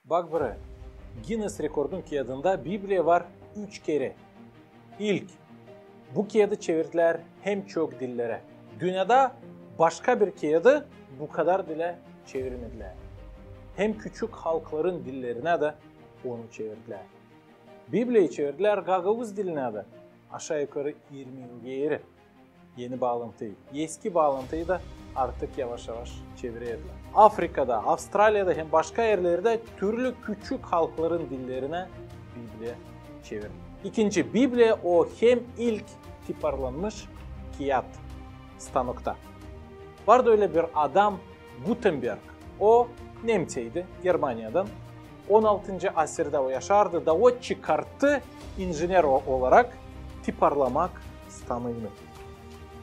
Bak buraya. Guinness Rekor'un kağıdında Biblia var 3 kere. İlk, bu kağıdı çevirdiler hem çok dillere. Dünyada başka bir kağıdı bu kadar dile çevirmediler. Hem küçük halkların dillerine de onu çevirdiler. Biblia'yı çevirdiler Gagavuz diline de. Aşağı yukarı 20 yıl geri. Yeni bağlantıyı, eski bağlantıyı da artık yavaş yavaş çeviriyorlar. Afrika'da, Avustralya'da hem başka yerlerde türlü küçük halkların dillerine Biblia çevirdi. İkinci, Biblia o hem ilk tiparlanmış kağıt stanokta. Vardı öyle bir adam Gutenberg. O Nemçeydi, Germanya'dan. 16. asırda o yaşardı da o çıkarttı injiner olarak tiparlamak stanığını.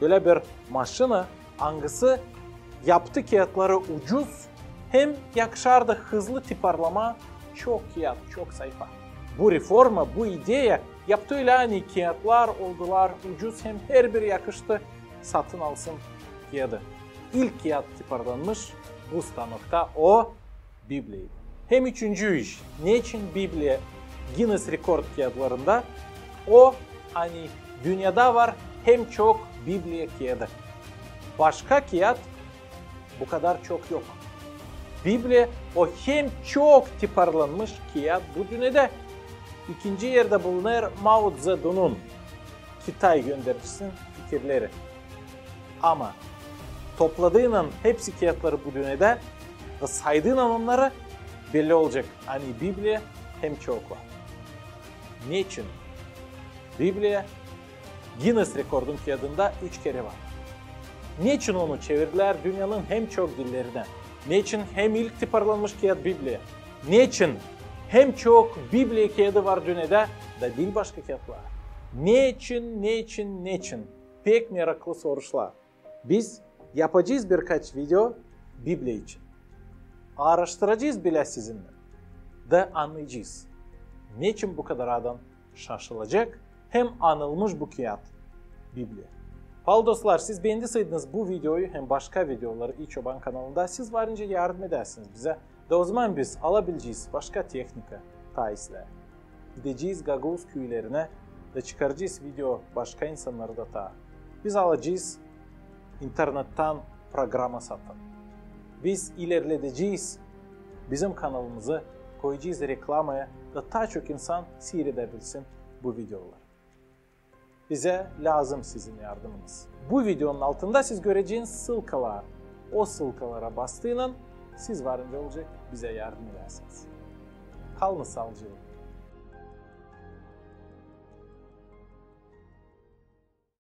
Böyle bir maşını hangisi yaptı kağıtları ucuz hem yakışardı hızlı tiparlama çok kağıt, çok sayfa. Bu reforma, bu ideya yaptı öyle hani kağıtlar oldular ucuz hem her biri yakıştı satın alsın kağıdı. İlk kağıt tiparlanmış bu stanokta o Biblia'ydı. Hem üçüncü iş, ne için Biblia Guinness Rekor kağıtlarında o hani dünyada var hem çok Biblia kağıdı. Başka kağıt bu kadar çok yok. Biblia o hem çok tiparlanmış kağıt bu dünyada. İkinci yerde bulunur Mao Zedong'un Kitay göndericinin fikirleri. Ama topladığının hepsi kağıtları bu dünyada ve saydığın onları belli olacak. Hani Biblia hem çok var. Niçin? Biblia Guinness Rekor'un kağıdında 3 kere var. Niçin onu çevirdiler dünyanın hem çok dillerine? Niçin hem ilk tiparlanmış kağıt Biblia? Niçin hem çok Biblia kağıdı var dünyada da değil başka kağıtlar? Niçin? Pek meraklı sorular. Biz yapacağız birkaç video Biblia için. Araştıracağız bile sizinle. Da anlayacağız. Niçin bu kadar adam şaşılacak hem anılmış bu kağıt Biblia. Hal dostlar, siz beğendiyseniz bu videoyu hem başka videoları İçoban kanalında siz varınca yardım edersiniz bize. Da o zaman biz alabileceğiz başka teknika, taisler. Gideceğiz Gagavuz köylerine da çıkaracağız video başka insanları da ta. Biz alacağız internetten programa satın. Biz ilerleteceğiz bizim kanalımızı, koyacağız reklamaya da daha çok insan seyredebilsin bu videoları. Bize lazım sizin yardımınız. Bu videonun altında siz göreceğiniz sılkalar. O sılkalara bastığıyla siz varınca olacak bize yardım edersiniz. Kalın sağlıcakla.